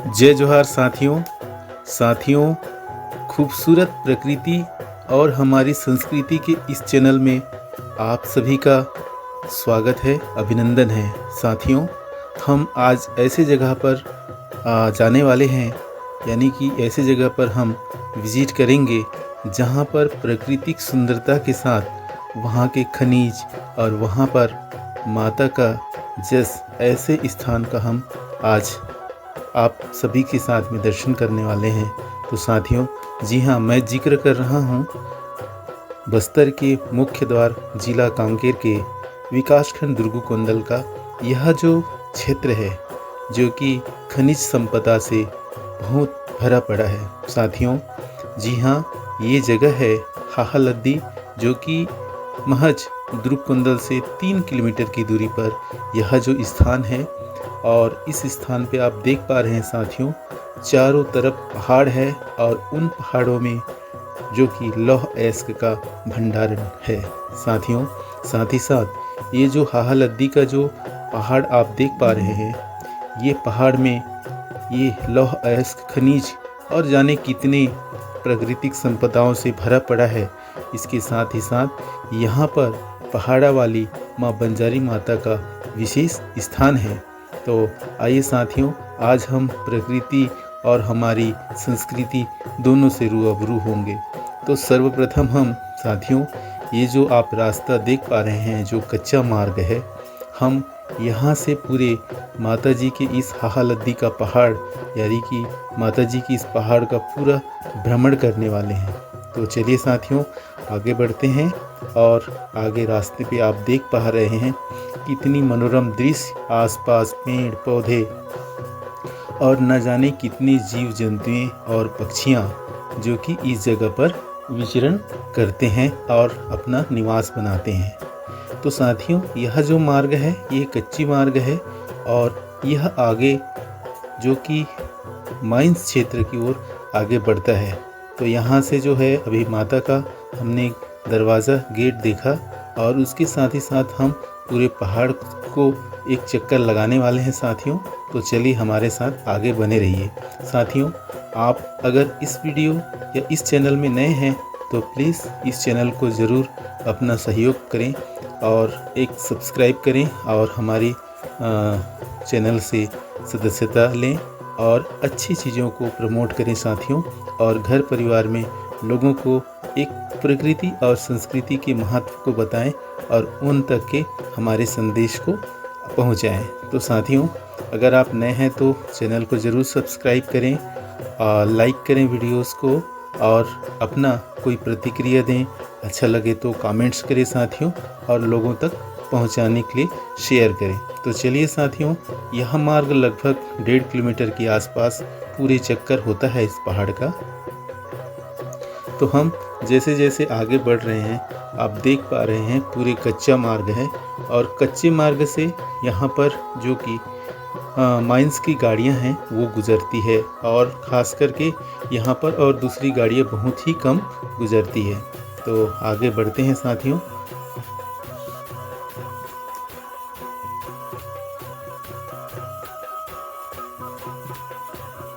जय जोहार साथियों खूबसूरत प्रकृति और हमारी संस्कृति के इस चैनल में आप सभी का स्वागत है, अभिनंदन है। साथियों, हम आज ऐसे जगह पर जाने वाले हैं, यानी कि ऐसे जगह पर हम विज़िट करेंगे जहां पर प्राकृतिक सुंदरता के साथ वहां के खनिज और वहां पर माता का जस, ऐसे स्थान का हम आज आप सभी के साथ में दर्शन करने वाले हैं। तो साथियों, जी हाँ, मैं जिक्र कर रहा हूँ बस्तर के मुख्य द्वार जिला कांकेर के विकासखंड दुर्गुकोंदल का यह जो क्षेत्र है, जो कि खनिज संपदा से बहुत भरा पड़ा है। साथियों, जी हाँ, ये जगह है हाहालद्दी, जो कि महज दुर्गुकोंदल से 3 किलोमीटर की दूरी पर यह जो स्थान है। और इस स्थान पे आप देख पा रहे हैं साथियों, चारों तरफ पहाड़ है और उन पहाड़ों में जो कि लौह अयस्क का भंडारण है। साथियों, साथ ही साथ ये जो हाहालद्दी का जो पहाड़ आप देख पा रहे हैं, ये पहाड़ में ये लौह अयस्क खनिज और जाने कितने प्राकृतिक संपदाओं से भरा पड़ा है। इसके साथ ही साथ यहाँ पर पहाड़ा वाली माँ बंजारी माता का विशेष स्थान है। तो आइए साथियों, आज हम प्रकृति और हमारी संस्कृति दोनों से रूबरू होंगे। तो सर्वप्रथम हम साथियों, ये जो आप रास्ता देख पा रहे हैं, जो कच्चा मार्ग है, हम यहाँ से पूरे माता जी के इस हाहालद्दी का पहाड़, यानी कि माता जी की इस पहाड़ का पूरा भ्रमण करने वाले हैं। तो चलिए साथियों, आगे बढ़ते हैं। और आगे रास्ते पे आप देख पा रहे हैं कितनी मनोरम दृश्य, आसपास पेड़ पौधे और न जाने कितने जीव जंतुएं और पक्षियां जो कि इस जगह पर विचरण करते हैं और अपना निवास बनाते हैं। तो साथियों, यह जो मार्ग है, ये कच्ची मार्ग है और यह आगे जो कि माइंस क्षेत्र की ओर आगे बढ़ता है। तो यहाँ से जो है, अभी माता का हमने दरवाज़ा गेट देखा और उसके साथ ही साथ हम पूरे पहाड़ को एक चक्कर लगाने वाले हैं साथियों। तो चलिए हमारे साथ आगे बने रहिए। साथियों, आप अगर इस वीडियो या इस चैनल में नए हैं तो प्लीज़ इस चैनल को ज़रूर अपना सहयोग करें और एक सब्सक्राइब करें और हमारी चैनल से सदस्यता लें और अच्छी चीज़ों को प्रमोट करें साथियों। और घर परिवार में लोगों को एक प्रकृति और संस्कृति के महत्व को बताएं और उन तक के हमारे संदेश को पहुंचाएं। तो साथियों, अगर आप नए हैं तो चैनल को ज़रूर सब्सक्राइब करें और लाइक करें वीडियोस को और अपना कोई प्रतिक्रिया दें। अच्छा लगे तो कमेंट्स करें साथियों और लोगों तक पहुंचाने के लिए शेयर करें। तो चलिए साथियों, यह मार्ग लगभग 1.5 किलोमीटर के आसपास पूरे चक्कर होता है इस पहाड़ का। तो हम जैसे जैसे आगे बढ़ रहे हैं, आप देख पा रहे हैं पूरे कच्चा मार्ग है और कच्चे मार्ग से यहाँ पर जो कि माइंस की गाड़ियाँ हैं वो गुज़रती है और ख़ास करके यहाँ पर और दूसरी गाड़ियाँ बहुत ही कम गुज़रती है। तो आगे बढ़ते हैं साथियों।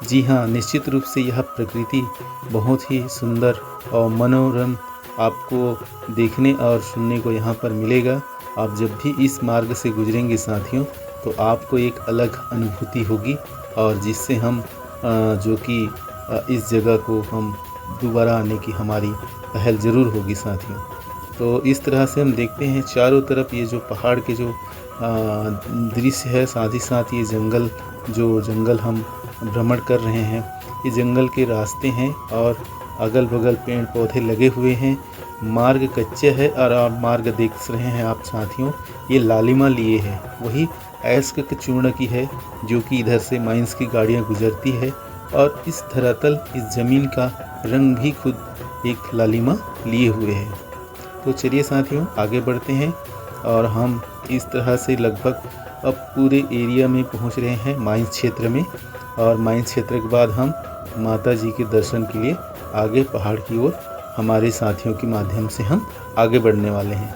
जी हाँ, निश्चित रूप से यह प्रकृति बहुत ही सुंदर और मनोरम आपको देखने और सुनने को यहाँ पर मिलेगा। आप जब भी इस मार्ग से गुजरेंगे साथियों, तो आपको एक अलग अनुभूति होगी और जिससे हम जो कि इस जगह को हम दोबारा आने की हमारी पहल ज़रूर होगी साथियों। तो इस तरह से हम देखते हैं चारों तरफ ये जो पहाड़ के जो दृश्य है, साथ ही साथ ये जंगल हम भ्रमण कर रहे हैं। ये जंगल के रास्ते हैं और अगल बगल पेड़ पौधे लगे हुए हैं। मार्ग कच्चे है और आप मार्ग देख रहे हैं आप साथियों, ये लालिमा लिए है, वही अयस्क के चूर्ण की है जो कि इधर से माइंस की गाड़ियाँ गुजरती है। और इस धरातल, इस ज़मीन का रंग भी खुद एक लालिमा लिए हुए है। तो चलिए साथियों, आगे बढ़ते हैं और हम इस तरह से लगभग अब पूरे एरिया में पहुंच रहे हैं, माइंस क्षेत्र में। और माइंस क्षेत्र के बाद हम माता जी के दर्शन के लिए आगे पहाड़ की ओर हमारे साथियों के माध्यम से हम आगे बढ़ने वाले हैं।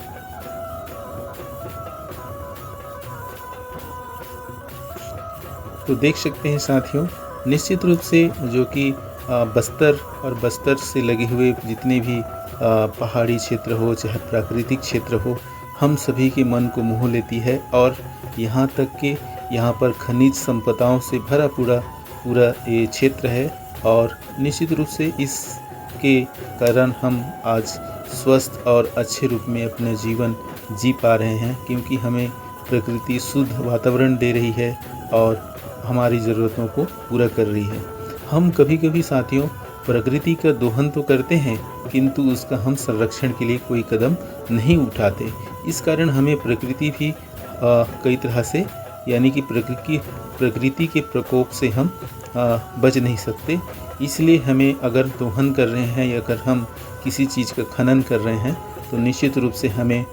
तो देख सकते हैं साथियों, निश्चित रूप से जो कि बस्तर और बस्तर से लगे हुए जितने भी पहाड़ी क्षेत्र हो चाहे प्राकृतिक क्षेत्र हो, हम सभी के मन को मोह लेती है। और यहाँ तक कि यहाँ पर खनिज संपदाओं से भरा पूरा ये क्षेत्र है। और निश्चित रूप से इसके कारण हम आज स्वस्थ और अच्छे रूप में अपना जीवन जी पा रहे हैं, क्योंकि हमें प्रकृति शुद्ध वातावरण दे रही है और हमारी ज़रूरतों को पूरा कर रही है। हम कभी कभी साथियों प्रकृति का दोहन तो करते हैं, किंतु उसका हम संरक्षण के लिए कोई कदम नहीं उठाते। इस कारण हमें प्रकृति भी कई तरह से यानी कि प्रकृति के प्रकोप से हम बच नहीं सकते। इसलिए हमें अगर दोहन कर रहे हैं या अगर हम किसी चीज़ का खनन कर रहे हैं तो निश्चित रूप से हमें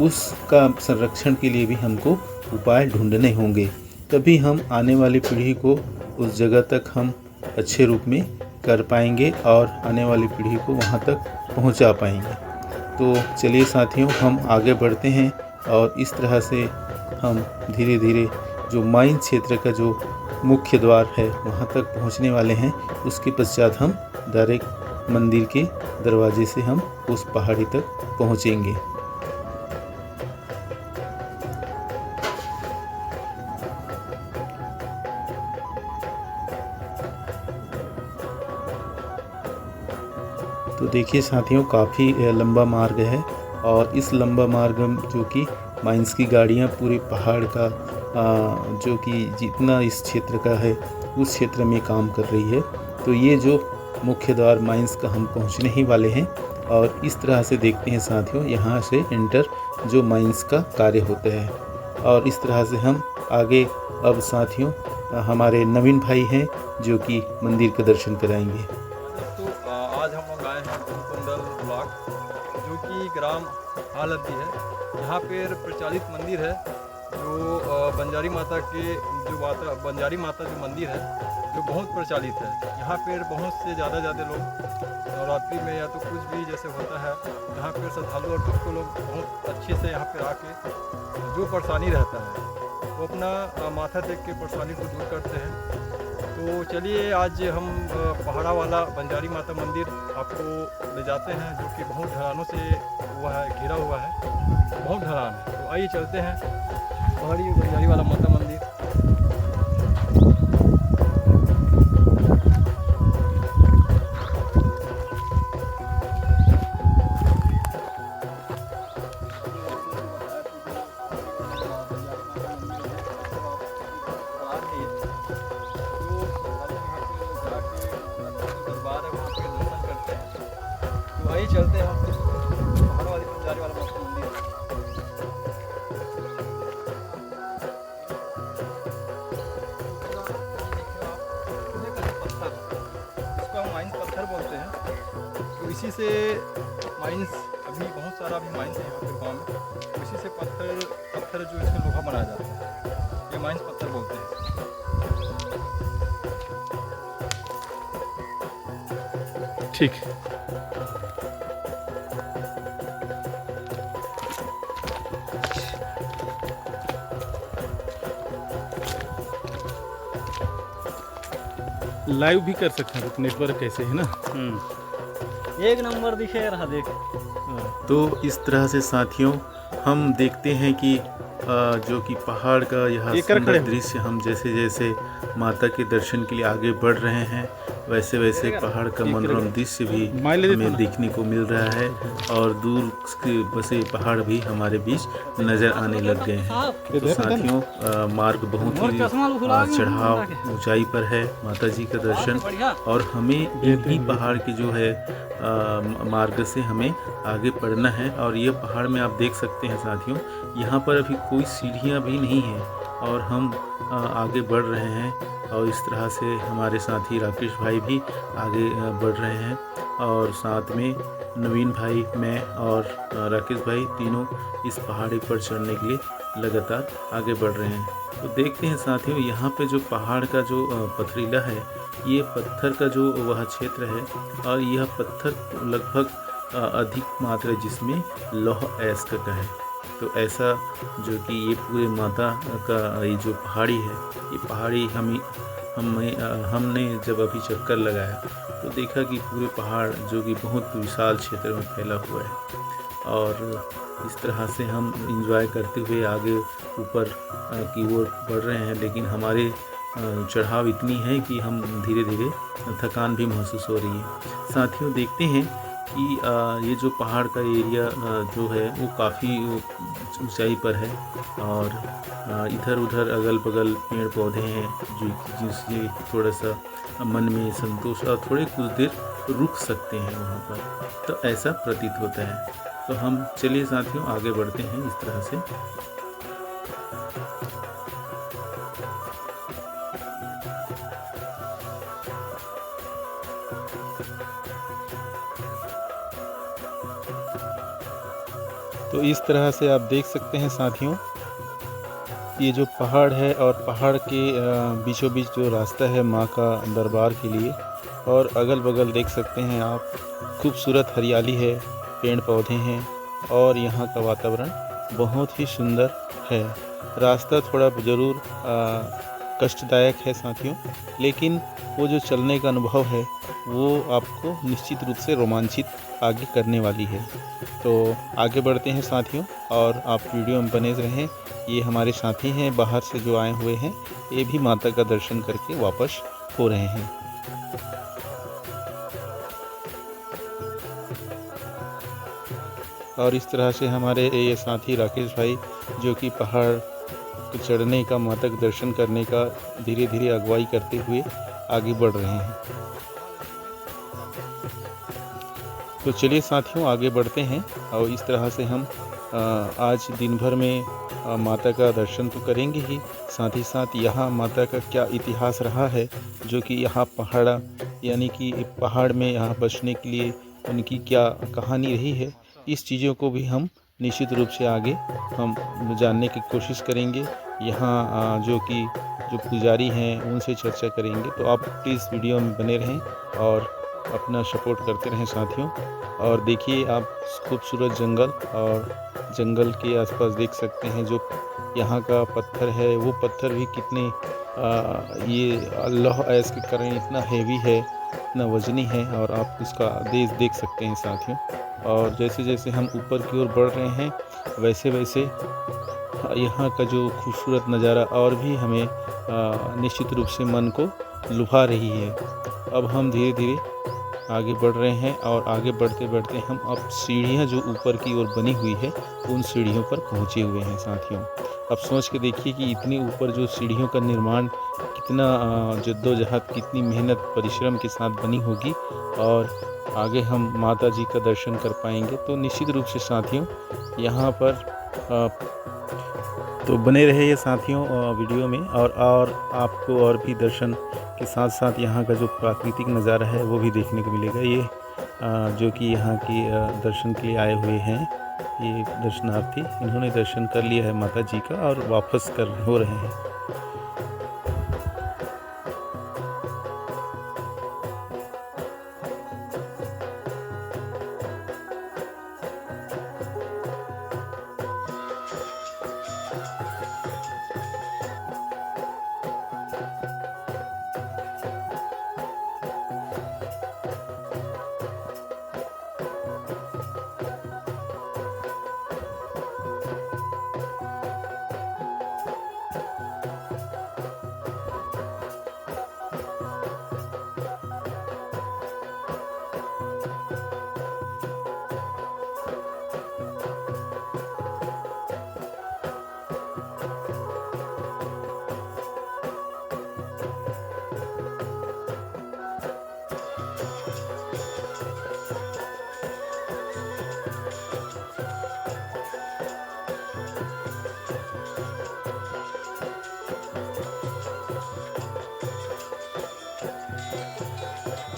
उसका संरक्षण के लिए भी हमको उपाय ढूंढने होंगे, तभी हम आने वाली पीढ़ी को उस जगह तक हम अच्छे रूप में कर पाएंगे और आने वाली पीढ़ी को वहाँ तक पहुँचा पाएंगे। तो चलिए साथियों, हम आगे बढ़ते हैं और इस तरह से हम धीरे धीरे जो माइन क्षेत्र का जो मुख्य द्वार है वहाँ तक पहुँचने वाले हैं। उसके पश्चात हम डायरेक्ट मंदिर के दरवाजे से हम उस पहाड़ी तक पहुँचेंगे। तो देखिए साथियों, काफ़ी लंबा मार्ग है और इस लंबा मार्ग जो कि माइंस की गाड़ियाँ पूरे पहाड़ का जो कि जितना इस क्षेत्र का है उस क्षेत्र में काम कर रही है। तो ये जो मुख्य द्वार माइंस का हम पहुंचने ही वाले हैं और इस तरह से देखते हैं साथियों, यहाँ से एंटर जो माइंस का कार्य होता है। और इस तरह से हम आगे अब साथियों हमारे नवीन भाई हैं जो कि मंदिर का दर्शन कराएंगे। तो आज हम लोग आए हैं कुंडल ब्लॉक जो कि ग्राम हालब्दी है। यहाँ पर प्रचलित मंदिर है जो बंजारी माता बंजारी माता जो मंदिर है जो बहुत प्रचलित है। यहाँ पर बहुत से ज़्यादा लोग नवरात्रि में या तो कुछ भी जैसे होता है यहाँ पर श्रद्धालु और भक्त लोग बहुत अच्छे से यहाँ पर आके जो परेशानी रहता है वो अपना माथा टेक के परेशानी को दूर करते हैं। तो चलिए आज हम पहाड़ा वाला बंजारी माता मंदिर आपको ले जाते हैं जो कि बहुत ढलानों से घिरा हुआ है, बहुत ढलान है। तो आइए चलते हैं पहाड़ी बंजारी वाला माता मंदिर। वही चलते हैं हम पहाड़ वाली बंजारी वाला माता मंदिर। पत्थर, इसको हम माइंस पत्थर बोलते हैं। तो इसी से माइंस अभी बहुत सारा भी माइंस है यहाँ पे गाँव में, तो इसी से पत्थर जो इसका लोहा बनाया जाता है ये माइंस पत्थर बोलते हैं। ठीक। लाइव भी कर सकते हैं, नेटवर्क कैसे है ना। एक नंबर दिखे रहा देख। तो इस तरह से साथियों हम देखते हैं कि जो कि पहाड़ का यह सुंदर दृश्य, हम जैसे जैसे माता के दर्शन के लिए आगे बढ़ रहे हैं वैसे वैसे पहाड़ का मनोरम दृश्य भी हमें देखने को मिल रहा है और दूर के बसे पहाड़ भी हमारे बीच नज़र आने लग गए हैं। तो साथियों मार्ग बहुत ही चढ़ाव ऊंचाई पर है, माता जी का दर्शन, और हमें इन्हीं पहाड़ के जो है मार्ग से हमें आगे बढ़ना है। और ये पहाड़ में आप देख सकते हैं साथियों, यहाँ पर अभी कोई सीढ़ियाँ भी नहीं हैं और हम आगे बढ़ रहे हैं। और इस तरह से हमारे साथी राकेश भाई भी आगे बढ़ रहे हैं और साथ में नवीन भाई, मैं और राकेश भाई तीनों इस पहाड़ी पर चढ़ने के लिए लगातार आगे बढ़ रहे हैं। तो देखते हैं साथियों, यहाँ पे जो पहाड़ का जो पथरीला है, ये पत्थर का जो वह क्षेत्र है और यह पत्थर लगभग अधिक मात्रा जिसमें लौह अयस्क का है। तो ऐसा जो कि ये पूरे माता का ये जो पहाड़ी है, ये पहाड़ी हमें हमने जब अभी चक्कर लगाया तो देखा कि पूरे पहाड़ जो कि बहुत विशाल क्षेत्र में फैला हुआ है, और इस तरह से हम एंजॉय करते हुए आगे ऊपर की ओर बढ़ रहे हैं। लेकिन हमारे चढ़ाव इतनी है कि हम धीरे धीरे थकान भी महसूस हो रही है। साथियों, देखते हैं कि ये जो पहाड़ का एरिया जो है वो काफ़ी ऊंचाई पर है, और इधर उधर अगल बगल पेड़ पौधे हैं जो जिससे थोड़ा सा मन में संतोष और थोड़े कुछ देर रुक सकते हैं वहाँ पर, तो ऐसा प्रतीत होता है। तो हम चलिए साथियों आगे बढ़ते हैं इस तरह से। तो इस तरह से आप देख सकते हैं साथियों, ये जो पहाड़ है और पहाड़ के बीचों बीच जो रास्ता है माँ का दरबार के लिए, और अगल बगल देख सकते हैं आप खूबसूरत हरियाली है, पेड़ पौधे हैं, और यहाँ का वातावरण बहुत ही सुंदर है। रास्ता थोड़ा ज़रूर कष्टदायक है साथियों, लेकिन वो जो चलने का अनुभव है वो आपको निश्चित रूप से रोमांचित आगे करने वाली है। तो आगे बढ़ते हैं साथियों, और आप वीडियो में बने रहें। ये हमारे साथी हैं बाहर से जो आए हुए हैं, ये भी माता का दर्शन करके वापस हो रहे हैं। और इस तरह से हमारे ये साथी राकेश भाई जो कि पहाड़ को चढ़ने का, माता का दर्शन करने का धीरे धीरे अगुवाई करते हुए आगे बढ़ रहे हैं। तो चलिए साथियों आगे बढ़ते हैं, और इस तरह से हम आज दिन भर में माता का दर्शन तो करेंगे ही, साथ ही साथ यहाँ माता का क्या इतिहास रहा है, जो कि यहाँ पहाड़ा यानी कि पहाड़ में यहाँ बसने के लिए उनकी क्या कहानी रही है, इस चीज़ों को भी हम निश्चित रूप से आगे हम जानने की कोशिश करेंगे। यहाँ जो पुजारी हैं उनसे चर्चा करेंगे। तो आप प्लीज़ वीडियो में बने रहें और अपना सपोर्ट करते रहें साथियों। और देखिए आप खूबसूरत जंगल, और जंगल के आसपास देख सकते हैं जो यहाँ का पत्थर है, वो पत्थर भी कितने ये अल्लाह ऐस के कारण इतना हैवी है, इतना वजनी है, और आप उसका देख सकते हैं साथियों। और जैसे जैसे हम ऊपर की ओर बढ़ रहे हैं वैसे वैसे यहाँ का जो खूबसूरत नज़ारा और भी हमें निश्चित रूप से मन को लुभा रही है। अब हम धीरे धीरे आगे बढ़ रहे हैं, और आगे बढ़ते बढ़ते हम अब सीढ़ियाँ जो ऊपर की ओर बनी हुई है उन सीढ़ियों पर पहुँचे हुए हैं साथियों। अब सोच के देखिए कि इतनी ऊपर जो सीढ़ियों का निर्माण कितना जद्दोजहद, कितनी मेहनत परिश्रम के साथ बनी होगी, और आगे हम माता जी का दर्शन कर पाएंगे। तो निश्चित रूप से साथियों यहाँ पर तो बने रहे ये साथियों वीडियो में, और आपको और भी दर्शन के साथ साथ यहाँ का जो प्राकृतिक नज़ारा है वो भी देखने को मिलेगा। ये जो कि यहाँ की दर्शन के लिए आए हुए हैं ये दर्शनार्थी, इन्होंने दर्शन कर लिया है माता जी का और वापस हो रहे हैं।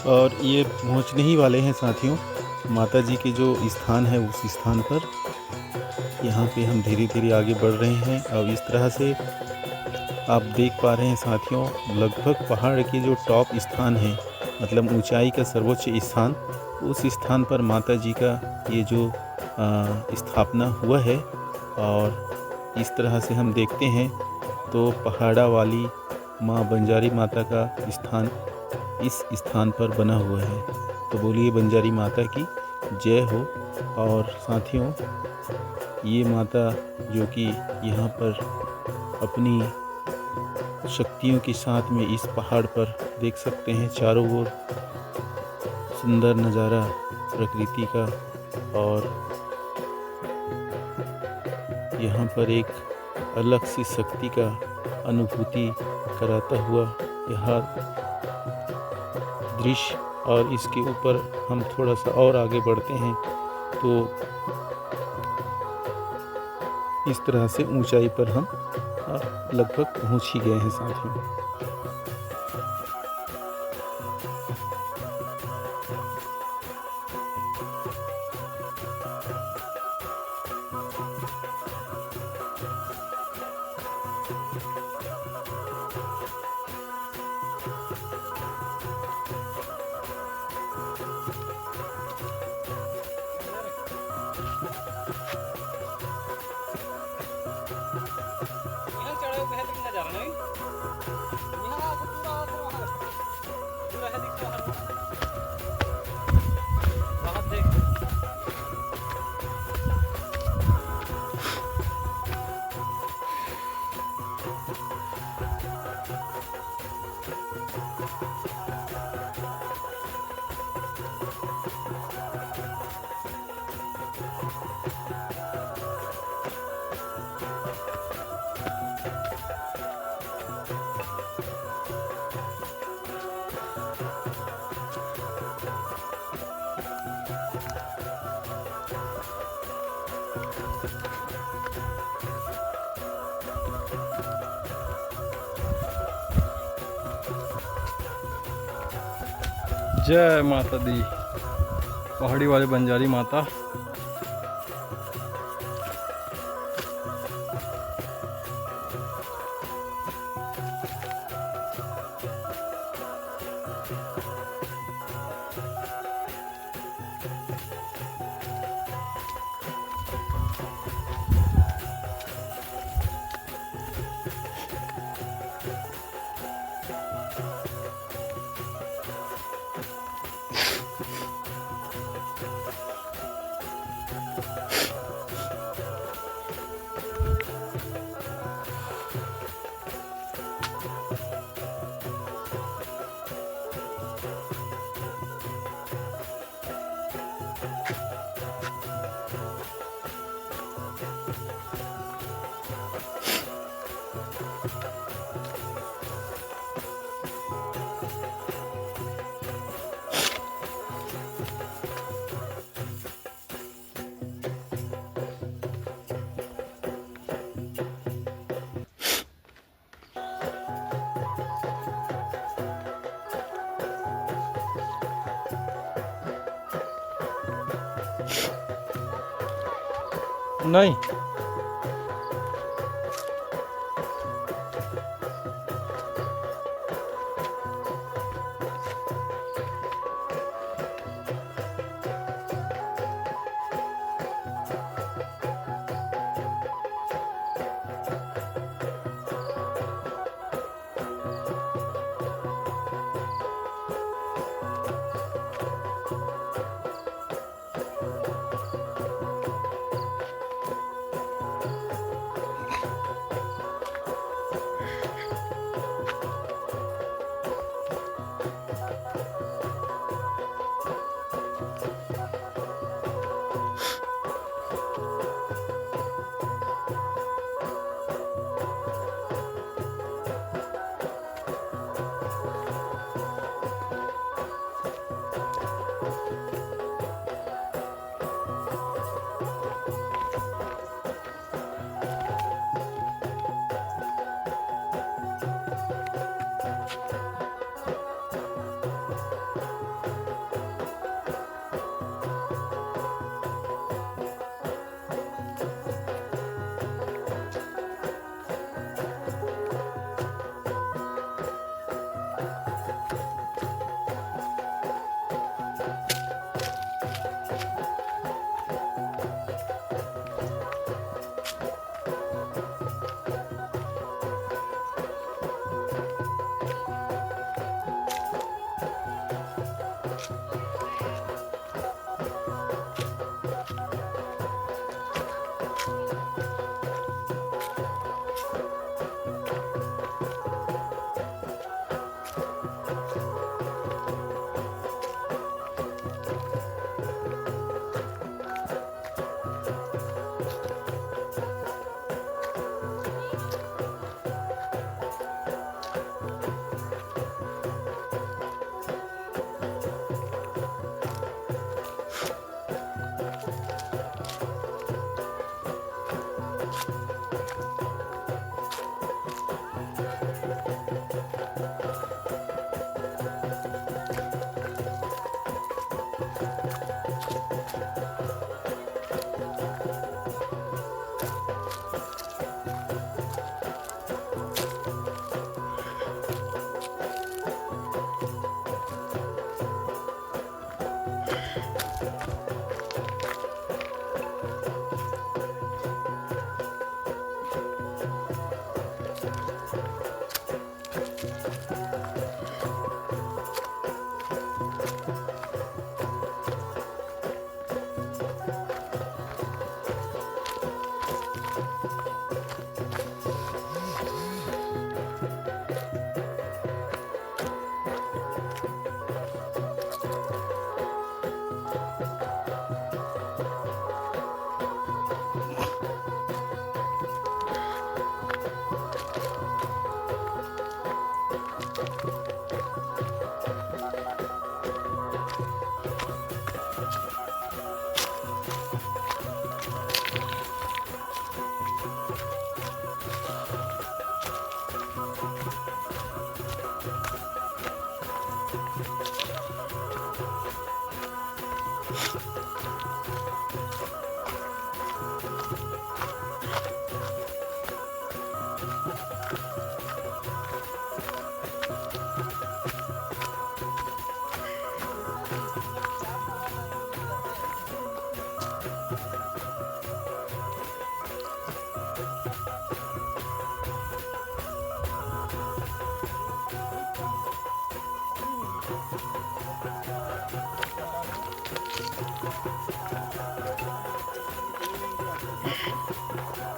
और ये पहुंचने ही वाले हैं साथियों माता जी के जो स्थान है उस स्थान पर। यहाँ पे हम धीरे धीरे आगे बढ़ रहे हैं। अब इस तरह से आप देख पा रहे हैं साथियों, लगभग पहाड़ के जो टॉप स्थान है, मतलब ऊंचाई का सर्वोच्च स्थान, उस स्थान पर माता जी का ये जो स्थापना हुआ है। और इस तरह से हम देखते हैं तो पहाड़ा वाली माँ बंजारी माता का स्थान इस स्थान पर बना हुआ है। तो बोलिए बंजारी माता की जय हो। और साथियों, ये माता जो कि यहाँ पर अपनी शक्तियों के साथ में इस पहाड़ पर देख सकते हैं, चारों ओर सुंदर नज़ारा प्रकृति का, और यहाँ पर एक अलग सी शक्ति का अनुभूति कराता हुआ यह दृश्य। और इसके ऊपर हम थोड़ा सा और आगे बढ़ते हैं तो इस तरह से ऊंचाई पर हम लगभग पहुंच ही गए हैं साथियों। यहाँ चढ़े हुए हैं दिखना जा रहा नहीं यहाँ आपको पूरा है दिखता है वहाँ देख जय माता दी, पहाड़ी वाले बंजारी माता। नहीं,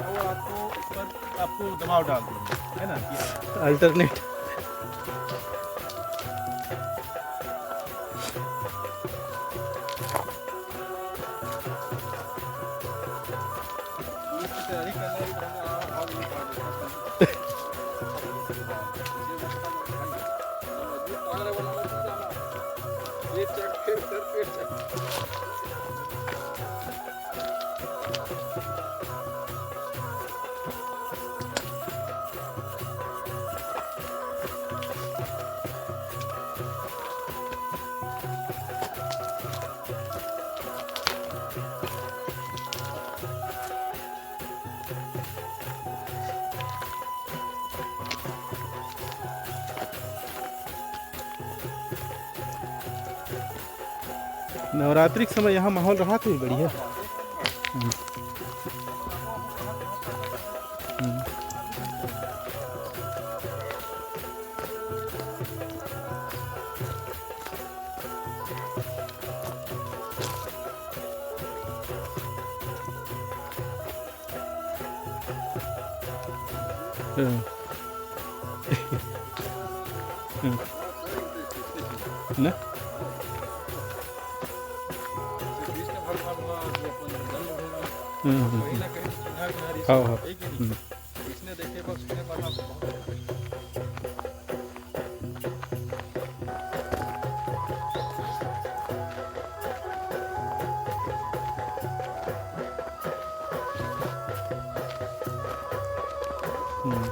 और आपको ऊपर आपको दबाव डाल देंगे, है ना। अल्टरनेट इसकी तैयारी करना ही पड़ेगा और भी ये चेक फिर चेक नवरात्रि के समय यहाँ माहौल रहा तो बढ़िया। ना हाँ हाँ इसने देखे बस उसने पढ़ा बहुत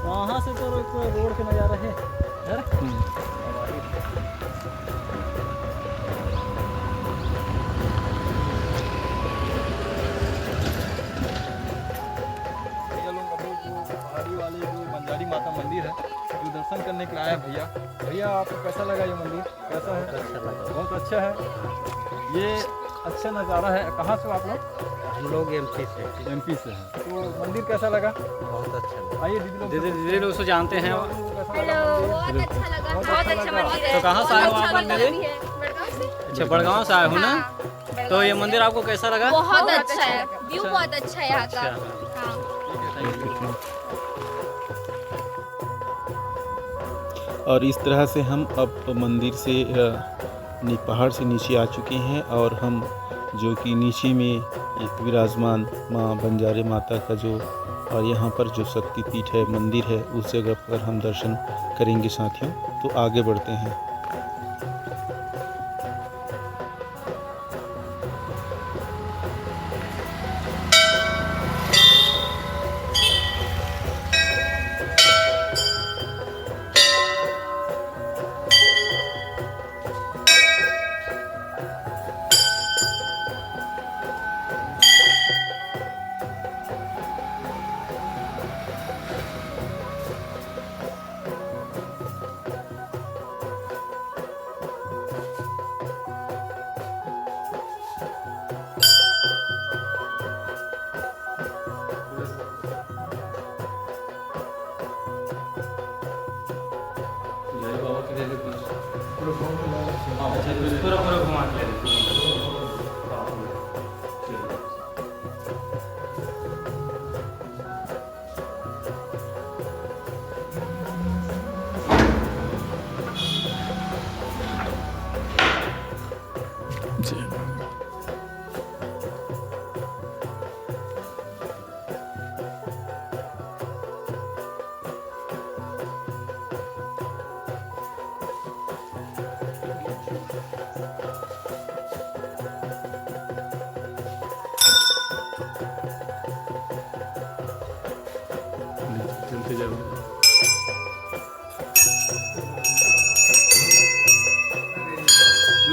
वहाँ से तो एक रोड के नज़ारा है यार। भैया लोग अब जो पहाड़ी वाले जो बंजारी माता मंदिर है जो दर्शन करने के लिए आए हैं भैया। भैया आपको कैसा लगा ये मंदिर? कैसा है? अच्छा लगा। बहुत अच्छा है। ये अच्छा नज़ारा है। कहाँ से हो आप लोग? हम लोग एमपी से। एमपी से हैं। तो मंदिर कैसा लगा? बहुत अच्छा लगा। आइए दीदी लोग दीदी लोग से जानते हैं। हेलो, बहुत अच्छा लगा, बहुत अच्छा मंदिर है। तो कहाँ से आए हो आप अच्छा मंदिर? भी है, बड़गांव से। अच्छा, बड़गांव से आए हो ना। हाँ, तो ये मंदिर आपको कैसा लगा? बहुत अच्छा है, व्यू बहुत अच्छा है यहाँ का। अच्छा। हाँ। और इस तरह से हम अब मंदिर से पहाड़ से नीचे आ चुके हैं और हम जो कि नीचे में एक विराजमान माँ बंजारे माता का जो और यहाँ पर जो शक्तिपीठ है मंदिर है उस जगह पर हम दर्शन करेंगे साथियों। तो आगे बढ़ते हैं। पूरा पूरा घुमा के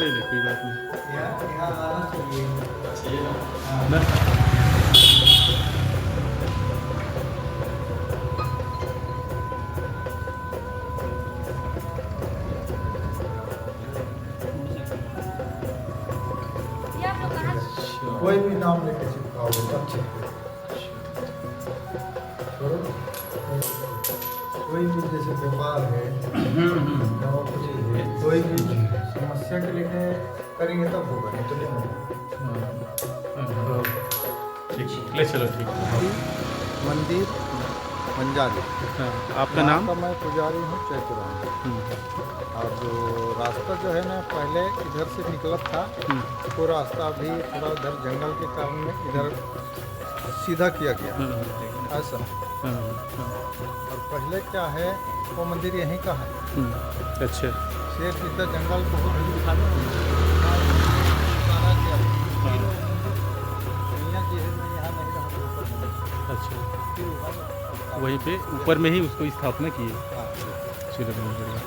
ले ले, कोई बात नहीं। यहाँ आना चाहिए। ना ये आप लोग कहाँ कोई भी नाम लेके चिपकाओगे तब चिपके। छोड़ो। कोई भी जैसे व्यापार है या और कुछ है, कोई भी समस्या के लेके करेंगे तब होगा, नहीं तो नहीं होगा। ठीक, ले चलो, ठीक। मंदिर मंजाली। हाँ, आपका नाम? मैं पुजारी हूँ चैतुराम। और जो रास्ता जो है ना पहले इधर से निकला था, वो रास्ता अभी थोड़ा उधर जंगल के कारण में इधर सीधा किया गया ऐसा। और पहले क्या है, वो मंदिर यहीं का है। अच्छा। शेर सीधा जंगल बहुत दिखा दो। अच्छा, वहीं पे ऊपर में ही उसको स्थापना की है। चलो बहुत बढ़िया।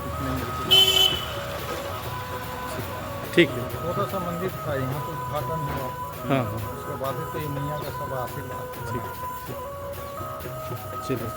ठीक है। छोटा सा मंदिर था, यहाँ तो उद्घाटन हुआ। हाँ हाँ, उसके बाद ही तो ये मैया का सब आशीर्वाद। ठीक, चलो।